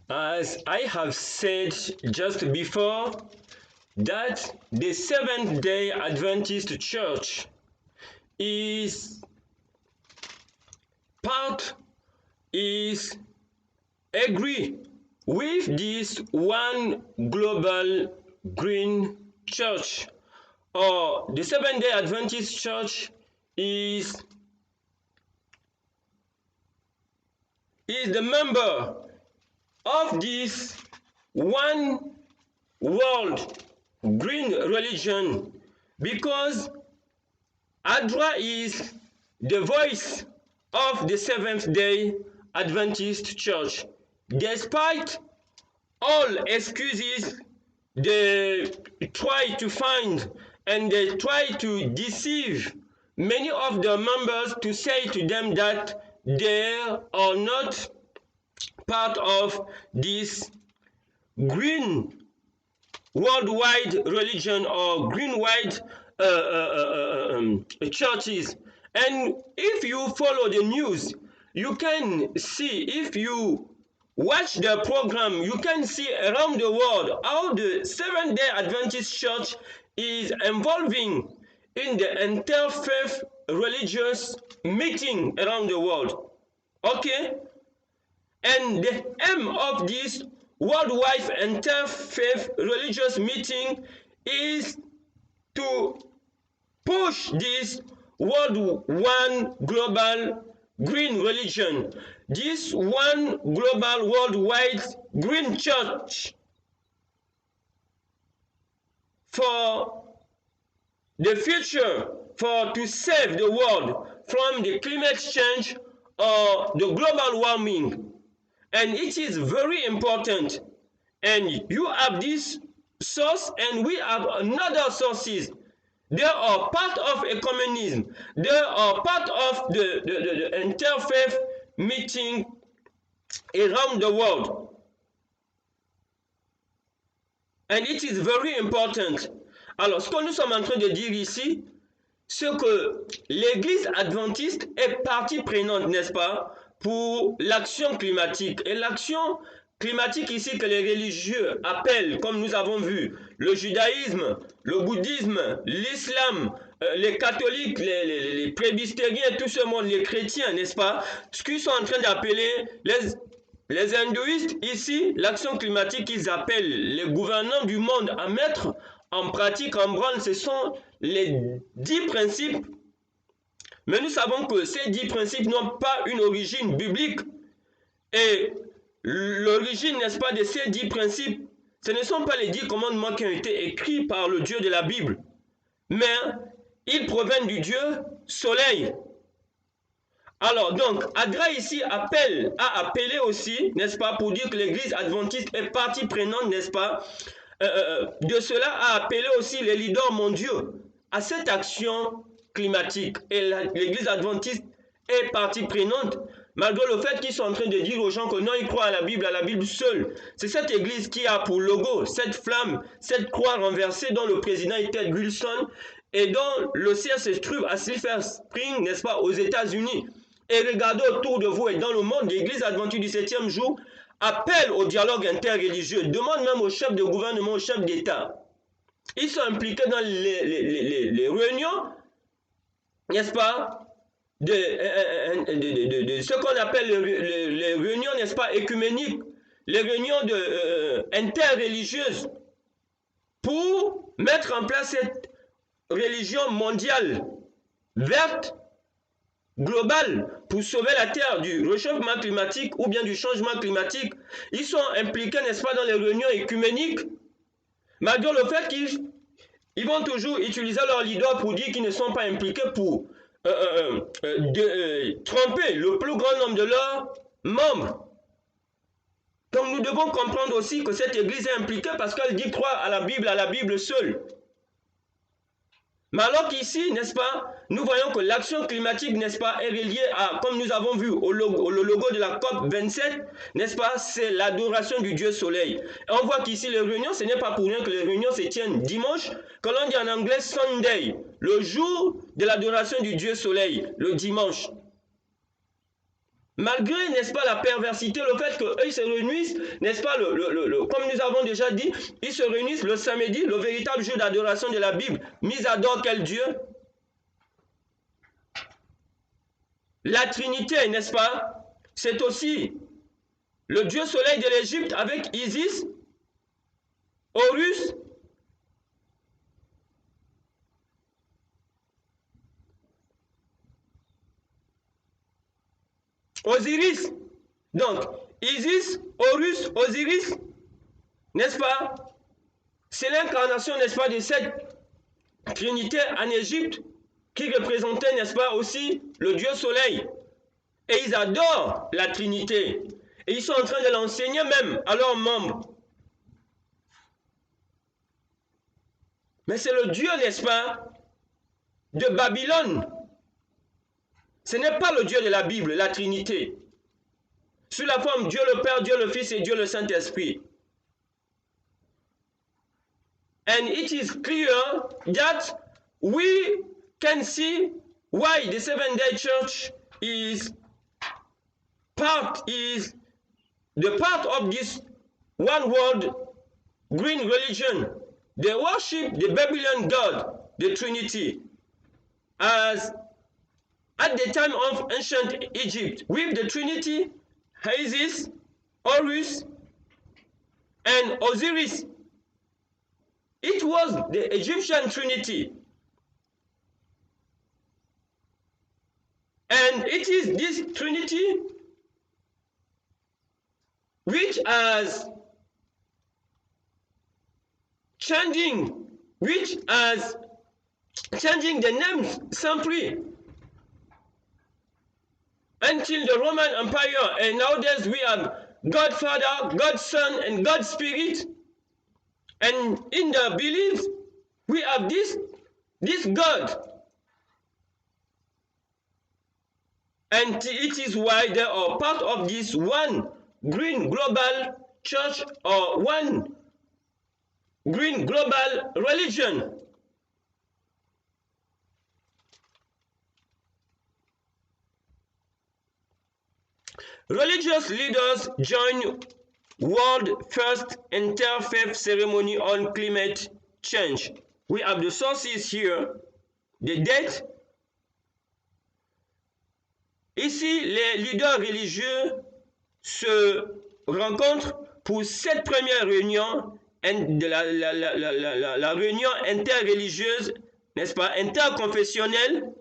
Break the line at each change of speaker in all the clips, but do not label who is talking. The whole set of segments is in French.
As I have said just before, that the Seventh-day Adventist Church is agree with this one global green church, or the Seventh-day Adventist Church is the member of this one world green religion, because ADRA is the voice of the Seventh-day Adventist Church. Despite all excuses they try to find, and they try to deceive many of the members to say to them that they are not part of this green worldwide religion or green-wide churches. And if you follow the news, you can see, if you watch the program, you can see around the world how the Seventh-day Adventist Church is involving in the interfaith religious meeting around the world. Okay? And the aim of this worldwide interfaith religious meeting is to push this world one global green religion, this one global worldwide green church, for the future, for to save the world from the climate change or the global warming. And it is very important. And you have this source and we have another sources. They are part of ecumenism. They are part of the interfaith meeting around the world. And it is very important. Alors, ce que nous sommes en train de dire ici, c'est que l'Église adventiste est partie prenante, n'est-ce pas, pour l'action climatique. Et l'action climatique ici que les religieux appellent, comme nous avons vu, le judaïsme, le bouddhisme, l'islam, les catholiques, les presbytériens, tout ce monde, les chrétiens, n'est-ce pas, ce qu'ils sont en train d'appeler les hindouistes, ici, l'action climatique qu'ils appellent les gouvernants du monde à mettre en pratique, en branle, ce sont les 10 principes. Mais nous savons que ces 10 principes n'ont pas une origine biblique. Et l'origine, n'est-ce pas, de ces 10 principes, ce ne sont pas les 10 commandements qui ont été écrits par le Dieu de la Bible, mais ils proviennent du Dieu Soleil. Alors, donc, ADRA ici a appelé aussi, n'est-ce pas, pour dire que l'Église adventiste est partie prenante, n'est-ce pas, de cela a appelé aussi les leaders mondiaux à cette action climatique. Et l'Église adventiste est partie prenante, malgré le fait qu'ils sont en train de dire aux gens que non, ils croient à la Bible seule. C'est cette Église qui a pour logo cette flamme, cette croix renversée dont le président est Ted Wilson et dont le siège se trouve à Silver Spring, n'est-ce pas, aux États-Unis. Et regardez autour de vous et dans le monde, l'Église adventiste du 7e jour appelle au dialogue interreligieux, demande même aux chefs de gouvernement, aux chefs d'État. Ils sont impliqués dans les réunions, n'est-ce pas, de ce qu'on appelle les réunions, n'est-ce pas, écuméniques, les réunions interreligieuses, pour mettre en place cette religion mondiale, verte, globale, pour sauver la Terre du réchauffement climatique ou bien du changement climatique. Ils sont impliqués, n'est-ce pas, dans les réunions écuméniques, malgré le fait qu'ils vont toujours utiliser leur leader pour dire qu'ils ne sont pas impliqués pour tromper le plus grand nombre de leurs membres. Donc nous devons comprendre aussi que cette église est impliquée parce qu'elle dit croire à la Bible seule. Mais alors qu'ici, n'est-ce pas, nous voyons que l'action climatique, n'est-ce pas, est reliée à, comme nous avons vu, au logo de la COP 27, n'est-ce pas, c'est l'adoration du Dieu Soleil. Et on voit qu'ici, les réunions, ce n'est pas pour rien que les réunions se tiennent dimanche, que l'on dit en anglais Sunday, le jour de l'adoration du Dieu Soleil, le dimanche. Malgré, n'est-ce pas, la perversité, le fait qu'eux, ils se réunissent, n'est-ce pas, comme nous avons déjà dit, ils se réunissent le samedi, le véritable jour d'adoration de la Bible, mais ils adorent quel Dieu? La Trinité, n'est-ce pas? C'est aussi le Dieu soleil de l'Égypte avec Isis, Horus, Osiris. Donc, Isis, Horus, Osiris, n'est-ce pas? C'est l'incarnation, n'est-ce pas, de cette Trinité en Égypte qui représentait, n'est-ce pas, aussi le Dieu soleil. Et ils adorent la Trinité. Et ils sont en train de l'enseigner même à leurs membres. Mais c'est le Dieu, n'est-ce pas, de Babylone. Ce n'est pas le Dieu de la Bible, la Trinité. Sous la forme Dieu le Père, Dieu le Fils et Dieu le Saint-Esprit. And it is clear that we can see why the Seventh-day Church is the part of this one world green religion. They worship the Babylon God, the Trinity, as at the time of ancient Egypt, with the Trinity, Isis, Horus, and Osiris. It was the Egyptian Trinity. And it is this Trinity which has changing the names simply until the Roman Empire, and nowadays we have God Father, God Son, and God Spirit. And in the beliefs, we have this God. And it is why they are part of this one green global church or one green global religion. Religious leaders join World First Interfaith Ceremony on Climate Change. We have the sources here, the date. Ici, les leaders religieux se rencontrent pour cette première réunion de la réunion interreligieuse, n'est-ce pas, interconfessionnelle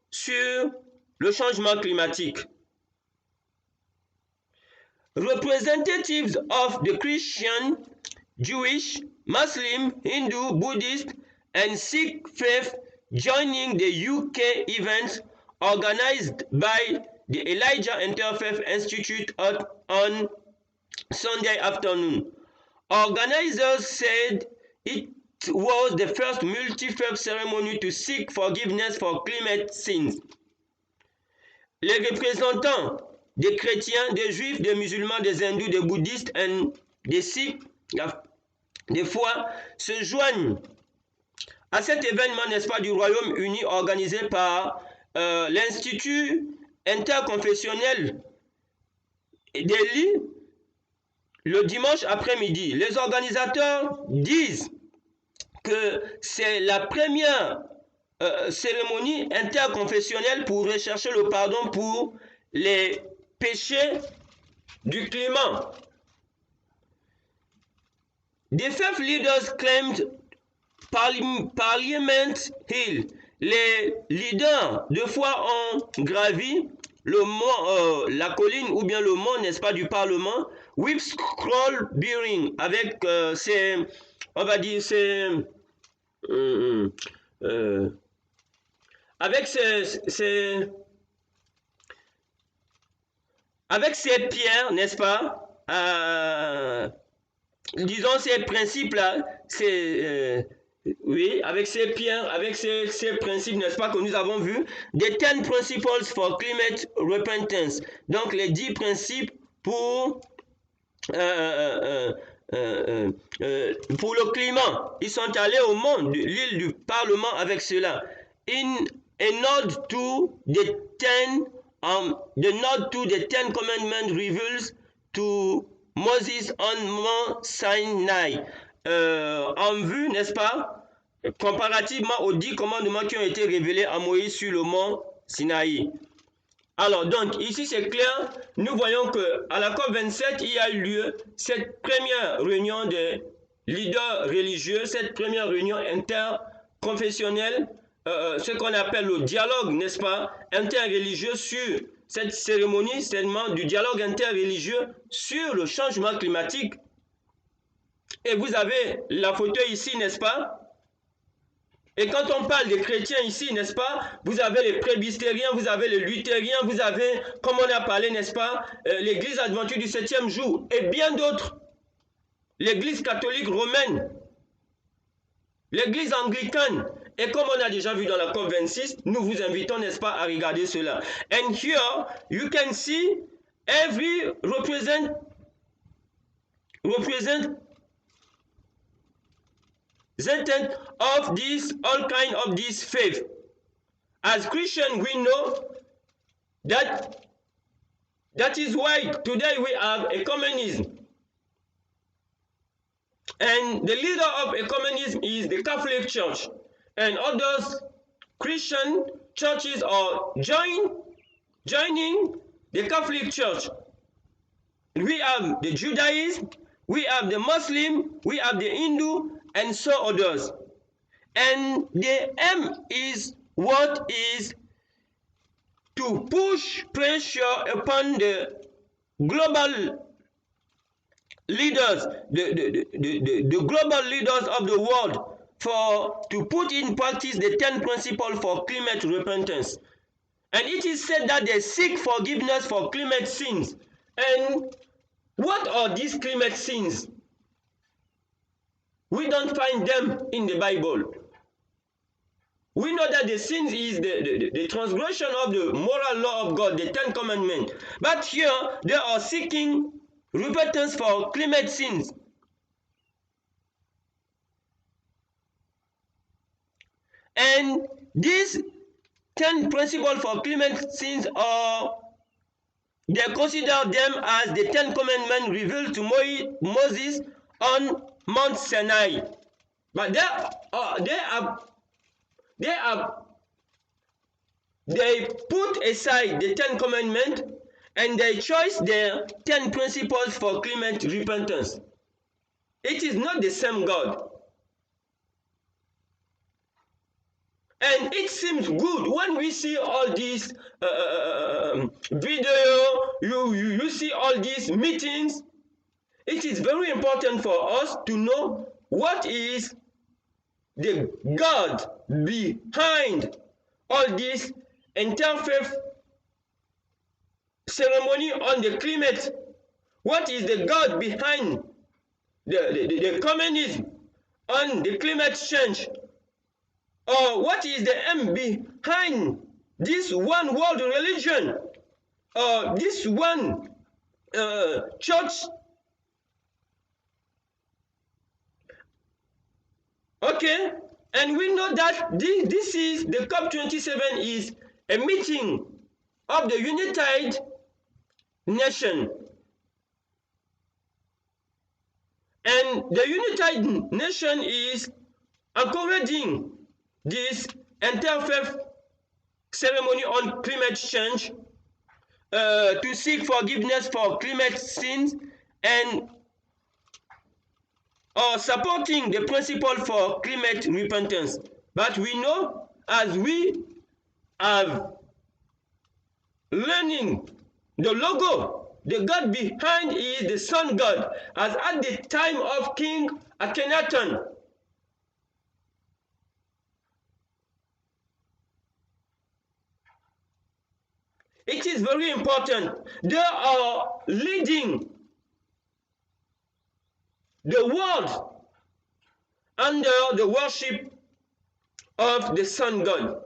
sur le changement climatique. Representatives of the Christian, Jewish, Muslim, Hindu, Buddhist, and Sikh faith joining the UK event organized by the Elijah Interfaith Institute on Sunday afternoon. Organizers said it was the first multi-faith ceremony to seek forgiveness for climate sins. Les représentants des chrétiens, des juifs, des musulmans, des hindous, des bouddhistes et des sikhs, des fois, se joignent à cet événement, n'est-ce pas, du Royaume-Uni organisé par l'Institut interconfessionnel d'Eli le dimanche après-midi. Les organisateurs disent que c'est la première cérémonie interconfessionnelle pour rechercher le pardon pour les péchés du climat. The faith leaders claimed Parliament Hill. Les leaders de foi ont gravi le mont, la colline ou bien le mont, n'est-ce pas, du Parlement, with scroll bearing, avec on va dire, avec ces pierres, n'est-ce pas, disons ces principes-là, oui, avec ces pierres, avec ces principes, n'est-ce pas, que nous avons vus, the 10 principles for climate repentance, donc les 10 principes pour le climat. Ils sont allés au monde, l'île du Parlement avec cela. In a nod to the 10 the note to the Ten Commandments reveals to Moses on Mont Sinai. En vue, n'est-ce pas, comparativement aux 10 commandements qui ont été révélés à Moïse sur le mont Sinaï. Alors donc ici c'est clair, nous voyons que à la COP27 il y a eu lieu cette première réunion des leaders religieux, cette première réunion interconfessionnelle, ce qu'on appelle le dialogue, n'est-ce pas, interreligieux sur cette cérémonie, seulement du dialogue interreligieux sur le changement climatique. Et vous avez la photo ici, n'est-ce pas? Et quand on parle des chrétiens ici, n'est-ce pas, vous avez les presbytériens, vous avez les luthériens, vous avez, comme on a parlé, n'est-ce pas, l'église adventiste du 7e jour, et bien d'autres. L'église catholique romaine, l'église anglicane. Et comme on a déjà vu dans la COP26, nous vous invitons, n'est-ce pas, à regarder cela. And here, you can see every represent of this, all kind of this faith. As Christians, we know that is why today we have ecumenism. And the leader of ecumenism is the Catholic Church. And others Christian churches are joining the Catholic Church. We have the Judaism, we have the Muslim, we have the Hindu, and so others. And the aim is what is to push pressure upon the global leaders, the global leaders of the world, to put in practice the 10 principles for climate repentance. And it is said that they seek forgiveness for climate sins. And what are these climate sins? We don't find them in the Bible. We know that the sin is the transgression of the moral law of God, the 10 commandments. But here, they are seeking repentance for climate sins. And these 10 principles for climate sins they consider them as the 10 commandments revealed to Moses on Mount Sinai. But they put aside the 10 commandments and they chose their 10 principles for climate repentance. It is not the same God. And it seems good when we see all these video, you see all these meetings. It is very important for us to know what is the God behind all this interfaith ceremony on the climate. What is the God behind the communism on the climate change? Or what is the aim behind this one world religion? Or this one church? Okay, and we know that this is the COP27 is a meeting of the United Nations. And the United Nations is encouraging this interfaith ceremony on climate change to seek forgiveness for climate sins and supporting the principle for climate repentance. But we know, as we have learning the logo, the God behind is the sun God, as at the time of King Akhenaten. It is very important. They are leading the world under the worship of the sun God,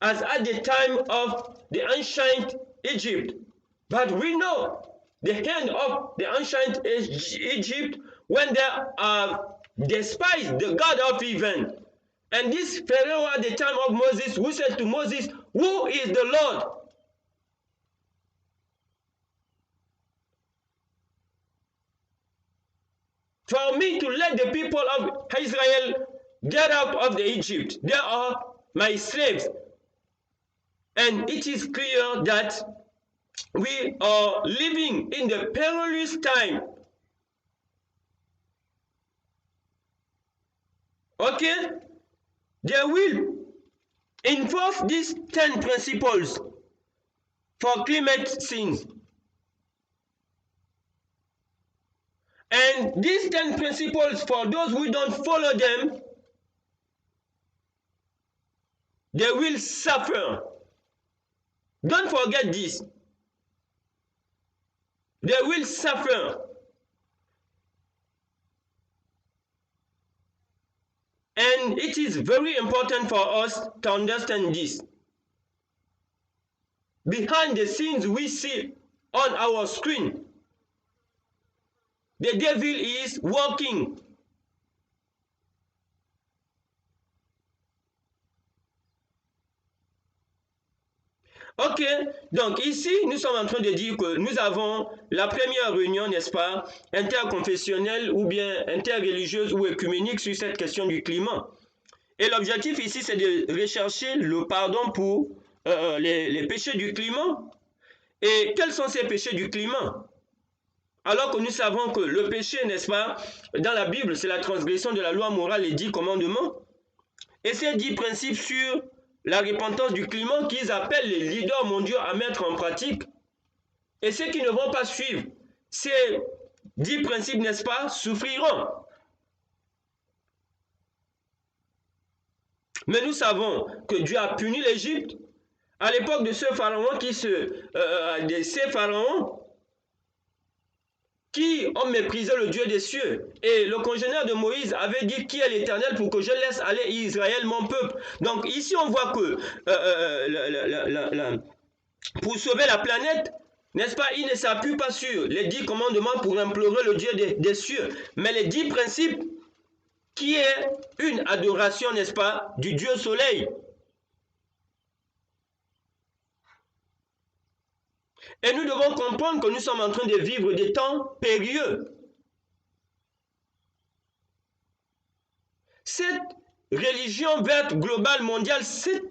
as at the time of the ancient Egypt. But we know the end of the ancient Egypt when they despised the God of heaven. And this Pharaoh at the time of Moses, who said to Moses, "Who is the Lord?" for me to let the people of Israel get out of the Egypt. They are my slaves. And it is clear that we are living in the perilous time. Okay? They will enforce these 10 principles for climate sins. And these 10 principles, for those who don't follow them, they will suffer. Don't forget this. They will suffer. And it is very important for us to understand this. Behind the scenes we see on our screen, the devil is working. Ok, donc ici, nous sommes en train de dire que nous avons la première réunion, n'est-ce pas, interconfessionnelle ou bien interreligieuse ou œcuménique sur cette question du climat. Et l'objectif ici, c'est de rechercher le pardon pour les péchés du climat. Et quels sont ces péchés du climat? Alors que nous savons que le péché, n'est-ce pas, dans la Bible, c'est la transgression de la loi morale et 10 commandements. Et ces 10 principes sur la repentance du climat qu'ils appellent les leaders mondiaux à mettre en pratique. Et ceux qui ne vont pas suivre ces 10 principes, n'est-ce pas, souffriront. Mais nous savons que Dieu a puni l'Égypte à l'époque de ce pharaon ces pharaons qui ont méprisé le Dieu des cieux. Et le congénère de Moïse avait dit qui est l'Éternel pour que je laisse aller Israël, mon peuple. Donc ici on voit que pour sauver la planète, n'est-ce pas, il ne s'appuie pas sur les 10 commandements pour implorer le Dieu des cieux, mais les 10 principes qui est une adoration, n'est-ce pas, du Dieu soleil. Et nous devons comprendre que nous sommes en train de vivre des temps périlleux. Cette religion verte globale mondiale, cette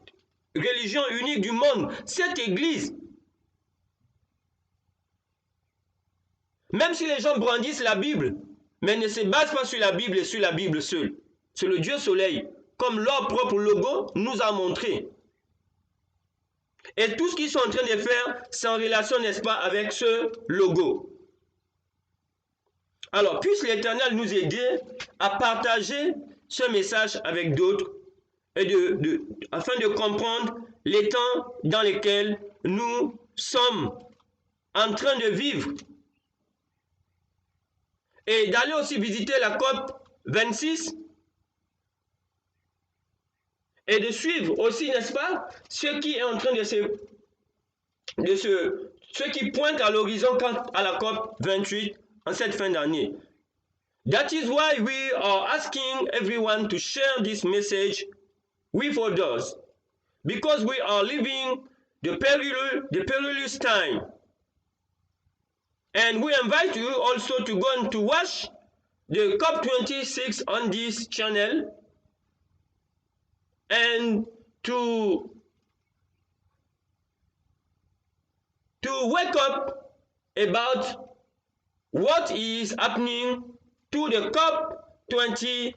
religion unique du monde, cette église, même si les gens brandissent la Bible, mais ne se basent pas sur la Bible et sur la Bible seule, sur le Dieu soleil, comme leur propre logo nous a montré. Et tout ce qu'ils sont en train de faire, c'est en relation, n'est-ce pas, avec ce logo. Alors, puisse l'Éternel nous aider à partager ce message avec d'autres et afin de comprendre les temps dans lesquels nous sommes en train de vivre. Et d'aller aussi visiter la COP 26 et de suivre aussi, n'est-ce pas, ce qui est en train ce qui pointe à l'horizon quant à la COP 28 en cette fin d'année. That is why we are asking everyone to share this message with others, because we are living the perilous time. And we invite you also to go and to watch the COP26 on this channel and to wake up about what is happening to the COP26